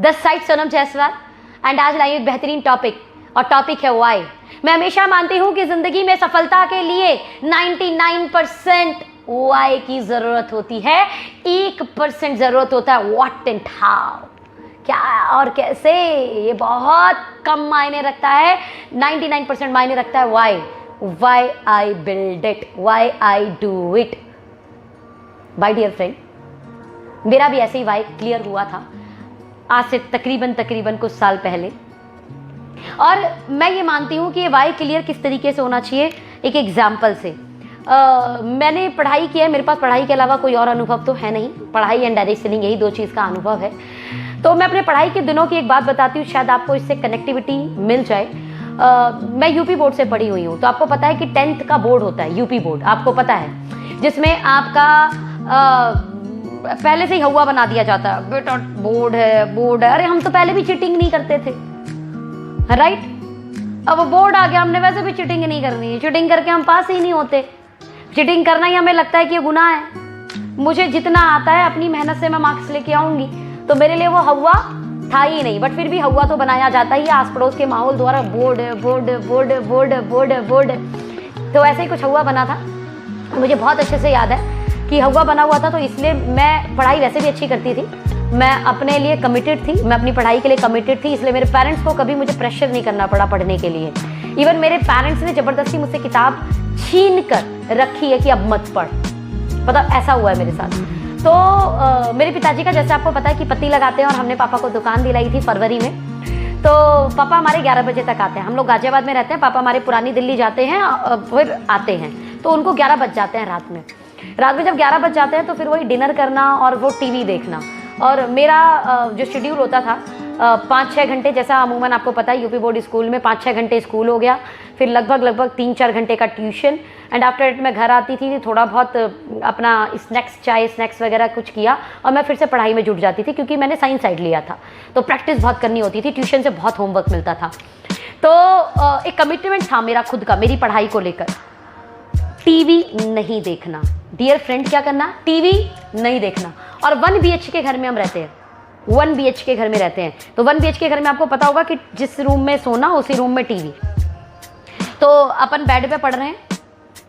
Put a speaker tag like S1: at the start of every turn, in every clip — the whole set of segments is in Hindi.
S1: The side Sonam Jaiswal and आज लाई एक बेहतरीन टॉपिक और टॉपिक है वाई। मैं हमेशा मानती हूं कि जिंदगी में सफलता के लिए 99% वाई की जरूरत होती है, 1% जरूरत होता है व्हाट एंड हाउ, क्या और कैसे। ये बहुत कम मायने रखता है, 99% मायने रखता है why I build it, why I do it. My dear friend, मेरा भी ऐसे ही वाई क्लियर हुआ था आज से तकरीबन कुछ साल पहले, और मैं ये मानती हूँ कि ये वाई क्लियर किस तरीके से होना चाहिए। एक एग्जाम्पल से मैंने पढ़ाई की है, मेरे पास पढ़ाई के अलावा कोई और अनुभव तो है नहीं, पढ़ाई एंड डायरेक्ट सेलिंग यही 2 चीज़ का अनुभव है। तो मैं अपने पढ़ाई के दिनों की एक बात बताती हूँ, शायद आपको इससे कनेक्टिविटी मिल जाए। मैं यूपी बोर्ड से पढ़ी हुई हूँ, तो आपको पता है कि 10th का बोर्ड होता है यूपी बोर्ड, आपको पता है, जिसमें आपका पहले से ही हवा बना दिया जाता है, बेटा बोर्ड है। अरे हम तो पहले भी चीटिंग नहीं करते थे, राइट? अब वो बोर्ड आ गया, हमने वैसे भी चीटिंग नहीं करनी है, चीटिंग करके हम पास ही नहीं होते। चीटिंग करना ही हमें लगता है कि ये गुनाह है। मुझे जितना आता है अपनी मेहनत से मैं मार्क्स लेके आऊंगी, तो मेरे लिए वो हवा था ही नहीं, बट फिर भी हवा तो बनाया जाता ही है आस पड़ोस के माहौल द्वारा, बोर्ड। तो ऐसे ही कुछ हवा बना था, मुझे बहुत अच्छे से याद है कि हवा बना हुआ था। तो इसलिए मैं पढ़ाई वैसे भी अच्छी करती थी, मैं अपने लिए कमिटेड थी, मैं अपनी पढ़ाई के लिए कमिटेड थी, इसलिए मेरे पेरेंट्स को कभी मुझे प्रेशर नहीं करना पड़ा पढ़ने के लिए। इवन मेरे पेरेंट्स ने ज़बरदस्ती मुझसे किताब छीन कर रखी है कि अब मत पढ़, मतलब ऐसा हुआ है मेरे साथ। तो मेरे पिताजी का जैसे आपको पता है कि पत्ती लगाते हैं, और हमने पापा को दुकान दिलाई थी फरवरी में। तो पापा हमारे 11 बजे तक आते हैं, हम लोग गाजियाबाद में रहते हैं, पापा हमारे पुरानी दिल्ली जाते हैं, फिर आते हैं, तो उनको 11 बज जाते हैं रात में। जब 11 बज जाते हैं तो फिर वही डिनर करना और वो टीवी देखना। और मेरा जो शेड्यूल होता था 5-6 घंटे, जैसा अमूमन आपको पता है यूपी बोर्ड स्कूल में 5-6 घंटे स्कूल हो गया, फिर लगभग 3-4 घंटे का ट्यूशन, एंड आफ्टर इट मैं घर आती थी, थोड़ा बहुत अपना स्नैक्स वगैरह कुछ किया, और मैं फिर से पढ़ाई में जुट जाती थी, क्योंकि मैंने साइंस साइड लिया था, तो प्रैक्टिस बहुत करनी होती थी, ट्यूशन से बहुत होमवर्क मिलता था। तो एक कमिटमेंट था मेरा खुद का, मेरी पढ़ाई को लेकर, टीवी नहीं देखना। डियर फ्रेंड, क्या करना? टीवी नहीं देखना। और 1 BHK के घर में हम रहते हैं, 1 BHK के घर में रहते हैं। तो 1 BHK के घर में आपको पता होगा कि जिस रूम में सोना उसी रूम में टीवी। तो अपन बेड पे पढ़ रहे हैं,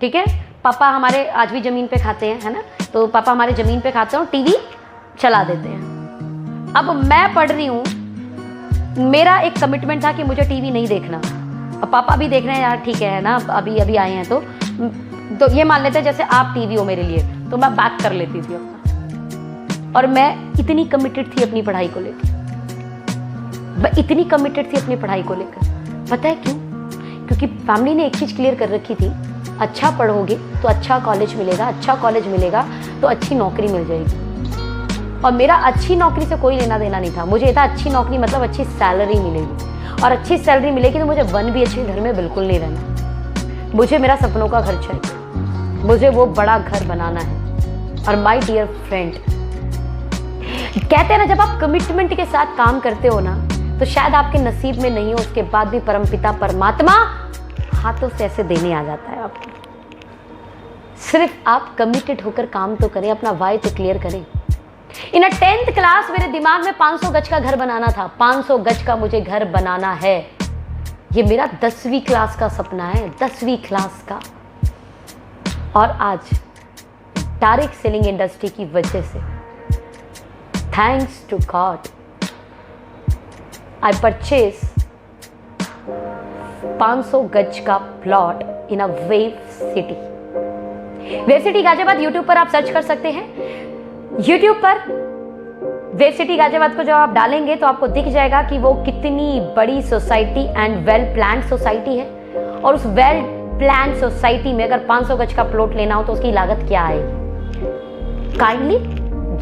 S1: ठीक है, पापा हमारे आज भी ज़मीन पे खाते हैं, है ना, तो पापा हमारे ज़मीन पे खाते हैं और टीवी चला देते हैं। अब मैं पढ़ रही हूँ, मेरा एक कमिटमेंट था कि मुझे टीवी नहीं देखना। अब पापा भी देख रहे हैं, यार ठीक है ना, अभी आए हैं, तो ये मान लेते हैं जैसे आप टीवी हो मेरे लिए, तो मैं बैक कर लेती थी अपना। और मैं इतनी कमिटेड थी अपनी पढ़ाई को लेकर, पता है क्यों? क्योंकि फैमिली ने एक चीज़ क्लियर कर रखी थी, अच्छा पढ़ोगे तो अच्छा कॉलेज मिलेगा, तो अच्छी नौकरी मिल जाएगी। और मेरा अच्छी नौकरी से कोई लेना देना नहीं था, मुझे ये था अच्छी नौकरी मतलब अच्छी सैलरी मिलेगी, और अच्छी सैलरी मिलेगी तो मुझे 1 BHK घर में बिल्कुल नहीं रहना, मुझे मेरा सपनों का घर चाहिए, मुझे वो बड़ा घर बनाना है। और माय डियर फ्रेंड, कहते हैं ना, जब आप कमिटमेंट के साथ काम करते हो ना, तो शायद आपके नसीब में नहीं हो, उसके बाद भी परमपिता परमात्मा हाथों से ऐसे देने आ जाता है आपको। सिर्फ आप कमिटेड होकर काम तो करें, अपना वाई तो क्लियर करें। इन 10th क्लास मेरे दिमाग में 500 गज का घर बनाना था, 500 गज का मुझे घर बनाना है। ये मेरा 10वीं क्लास का सपना है, 10वीं क्लास का। और आज डायरेक्ट सेलिंग इंडस्ट्री की वजह से, thanks to God, I purchase 500 गज का plot in a Wave City Ghaziabad. YouTube पर आप सर्च कर सकते हैं, यूट्यूब पर वेव सिटी गाजियाबाद को जब आप डालेंगे तो आपको दिख जाएगा कि वो कितनी बड़ी society and well planned society है। और उस वेल प्लान सोसाइटी में अगर 500 गज का प्लॉट लेना हो तो उसकी लागत क्या आएगी, काइंडली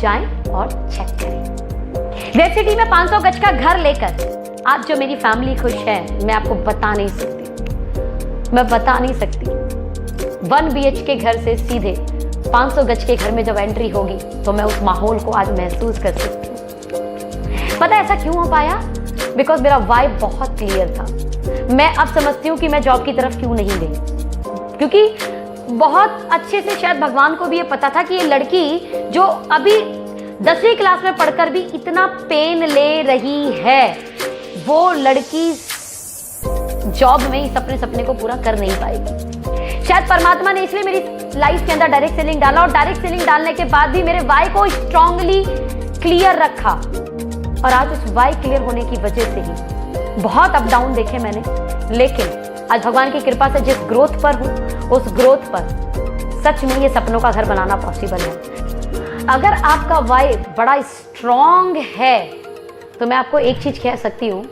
S1: जाएं और चेक करें। वेब सिटी में 500 गज का घर लेकर आज जो मेरी फैमिली खुश है, मैं आपको बता नहीं सकती। 1 BHK घर से सीधे 500 गज के घर में जब एंट्री होगी तो मैं उस माहौल को आज महसूस कर सकती हूँ। पता है ऐसा क्यों हो पाया? बिकॉज मेरा वाइब बहुत क्लियर था। मैं अब समझती हूँ कि मैं जॉब की तरफ क्यों नहीं गई, क्योंकि बहुत अच्छे से शायद भगवान को भी ये पता था कि ये लड़की जो अभी 10वीं क्लास में पढ़कर भी इतना पेन ले रही है, वो लड़की जॉब में इस अपने सपने को पूरा कर नहीं पाएगी। शायद परमात्मा ने इसलिए मेरी लाइफ के अंदर डायरेक्ट सेलिंग डाला, और डायरेक्ट सेलिंग डालने के बाद भी मेरे वाई को स्ट्रांगली क्लियर रखा, और आज उस वाई क्लियर होने की वजह से ही बहुत अप डाउन देखे मैंने, लेकिन आज भगवान की कृपा से जिस ग्रोथ पर हूं, उस ग्रोथ पर सच में ये सपनों का घर बनाना पॉसिबल है। अगर आपका वाई बड़ा स्ट्रांग है तो मैं आपको एक चीज कह सकती हूँ,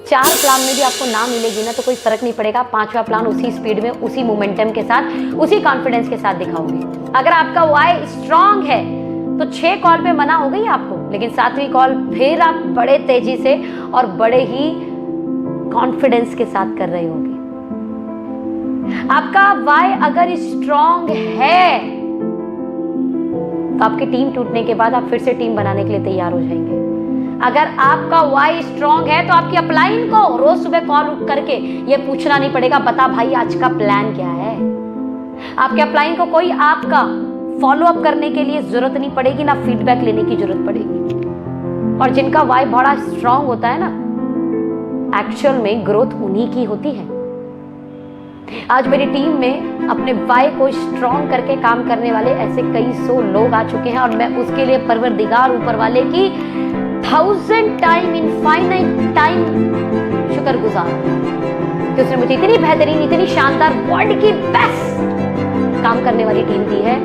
S1: 4 प्लान में भी आपको ना मिलेगी ना तो कोई फर्क नहीं पड़ेगा, 5वां प्लान उसी स्पीड में, उसी मोमेंटम के साथ, उसी कॉन्फिडेंस के साथ दिखाओगे। अगर आपका वाई स्ट्रांग है तो 6 कॉल पे मना हो गई आपको, लेकिन 7वीं कॉल फिर आप बड़े तेजी से और बड़े ही कॉन्फिडेंस के साथ कर रहे होगे। आपका वाई अगर स्ट्रांग है तो आपकी टीम टूटने के बाद आप फिर से टीम बनाने के लिए तैयार हो जाएंगे। अगर आपका वाई स्ट्रांग है तो आपकी अपलाइन को रोज सुबह कॉल करके ये पूछना नहीं पड़ेगा, बता भाई आज का प्लान क्या है। आपके अपलाइन को कोई आपका फॉलो अप करने के लिए जरूरत नहीं पड़ेगी, ना फीडबैक लेने की जरूरत पड़ेगी। और जिनका वाई बड़ा स्ट्रांग होता है ना, एक्चुअल में ग्रोथ उन्हीं की होती है। आज मेरी टीम में अपने वाई को स्ट्रांग करके काम करने वाले ऐसे कई 100 लोग आ चुके हैं, और मैं उसके लिए परवरदिगार ऊपर वाले की 1000 टाइम इनफाइनाइट टाइम शुक्रगुजार कि उसने मुझे इतनी बेहतरीन, इतनी शानदार, वर्ल्ड की बेस्ट काम करने वाली टीम दी है,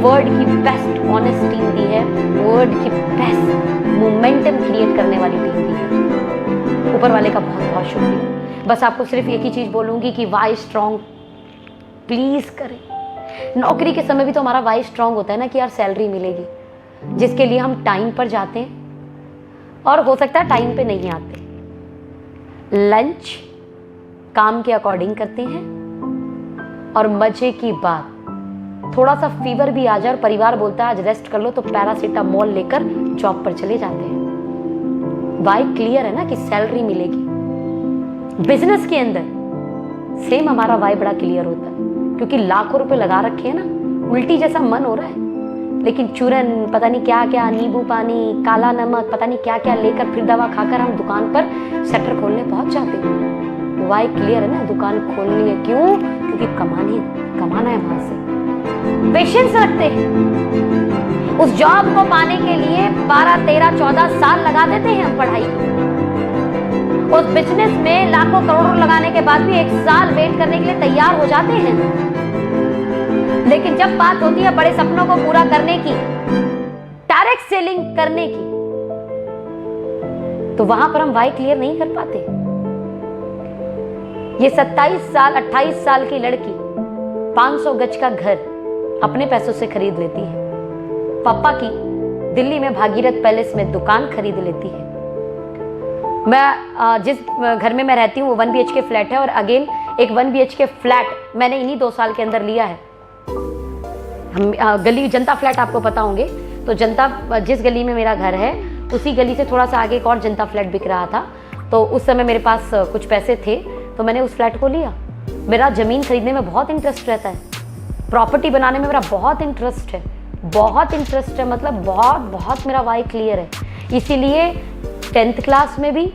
S1: वर्ल्ड की बेस्ट ऑनेस्ट टीम दी है, वर्ल्ड की बेस्ट मोमेंटम क्रिएट करने वाली टीम दी है। ऊपर वाले का बहुत बहुत शुक्रिया। बस आपको सिर्फ एक ही चीज बोलूंगी कि वाई स्ट्रांग प्लीज करें। नौकरी के समय भी तो हमारा वाई स्ट्रांग होता है ना कि यार सैलरी मिलेगी, जिसके लिए हम टाइम पर जाते हैं और हो सकता है टाइम पे नहीं आते। लंच काम के अकॉर्डिंग करते हैं, और मजे की बात, थोड़ा सा फीवर भी आ जाए और परिवार बोलता है आज रेस्ट कर लो, तो पैरासीटामोल लेकर जॉब पर चले जाते हैं। वाई क्लियर है ना कि सैलरी मिलेगी। बिजनेस के अंदर सेम हमारा वाई बड़ा क्लियर होता है, क्योंकि लाखों रुपए लगा रखे हैं ना, उल्टी जैसा मन हो रहा है, लेकिन चूरन, पता नहीं क्या क्या, नींबू पानी, काला नमक, पता नहीं क्या क्या लेकर फिर दवा खाकर हम दुकान पर शटर खोलने पहुंच जाते हैं। वाई क्लियर है ना, दुकान खोलनी है, क्यों? क्योंकि कमाना है वहां से। पेशेंस रखते हैं, उस जॉब को पाने के लिए 12, 13, 14 साल लगा देते हैं हम पढ़ाई को। उस बिजनेस में लाखों करोड़ों लगाने के बाद भी 1 साल वेट करने के लिए तैयार हो जाते हैं। लेकिन जब बात होती है बड़े सपनों को पूरा करने की, डायरेक्ट सेलिंग करने की, तो वहां पर हम वाई क्लियर नहीं कर पाते। ये 27 साल 28 साल की लड़की 500 गज का घर अपने पैसों से खरीद लेती है, पापा की दिल्ली में भागीरथ पैलेस में दुकान खरीद लेती है। मैं जिस घर में मैं रहती हूँ वो 1 BHK फ्लैट है, और अगेन एक 1 BHK फ्लैट मैंने इन्हीं 2 साल के अंदर लिया है। हम गली जनता फ्लैट आपको पता होंगे, तो जनता जिस गली में मेरा घर है उसी गली से थोड़ा सा आगे एक और जनता फ्लैट बिक रहा था, तो उस समय मेरे पास कुछ पैसे थे तो मैंने उस फ्लैट को लिया। मेरा ज़मीन खरीदने में बहुत इंटरेस्ट रहता है, प्रॉपर्टी बनाने में मेरा बहुत इंटरेस्ट है, मतलब बहुत मेरा वाई क्लियर है। इसीलिए 10th क्लास में भी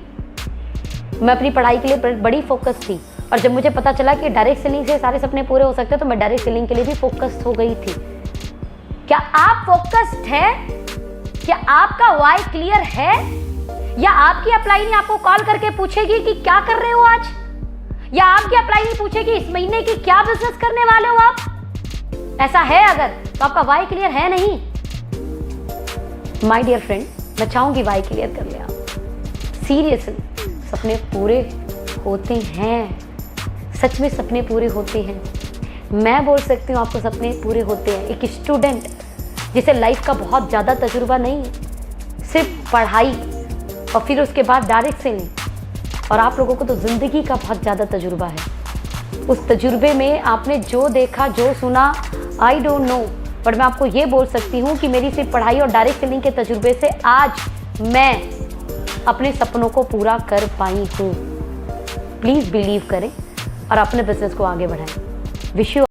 S1: मैं अपनी पढ़ाई के लिए बड़ी फोकस थी, और जब मुझे पता चला कि डायरेक्ट सेलिंग से सारे सपने पूरे हो सकते हैं तो मैं डायरेक्ट सेलिंग के लिए भी फोकस्ड हो गई थी। क्या आप फोकस्ड है? क्या आपका वाई क्लियर है? या आपकी अपलाइन आपको कॉल करके पूछेगी कि क्या कर रहे हो आज, या आपकी अपलाइन पूछेगी इस महीने की क्या बिजनेस करने वाले हो आप? ऐसा है अगर, तो आपका वाई क्लियर है नहीं। माय डियर फ्रेंड, मैं चाहूंगी वाई क्लियर कर ले आप। सीरियसली सपने पूरे होते हैं, सच में सपने पूरे होते हैं। मैं बोल सकती हूँ आपको सपने पूरे होते हैं। एक स्टूडेंट जिसे लाइफ का बहुत ज़्यादा तजुर्बा नहीं है, सिर्फ पढ़ाई और फिर उसके बाद डायरेक्ट सेलिंग, और आप लोगों को तो ज़िंदगी का बहुत ज़्यादा तजुर्बा है। उस तजुर्बे में आपने जो देखा, जो सुना, आई डोंट नो, बट मैं आपको ये बोल सकती हूँ कि मेरी सिर्फ पढ़ाई और डायरेक्ट सेलिंग के तजुर्बे से आज मैं अपने सपनों को पूरा कर पाई हूँ। प्लीज़ बिलीव करें और अपने बिजनेस को आगे बढ़ाएं। Wish you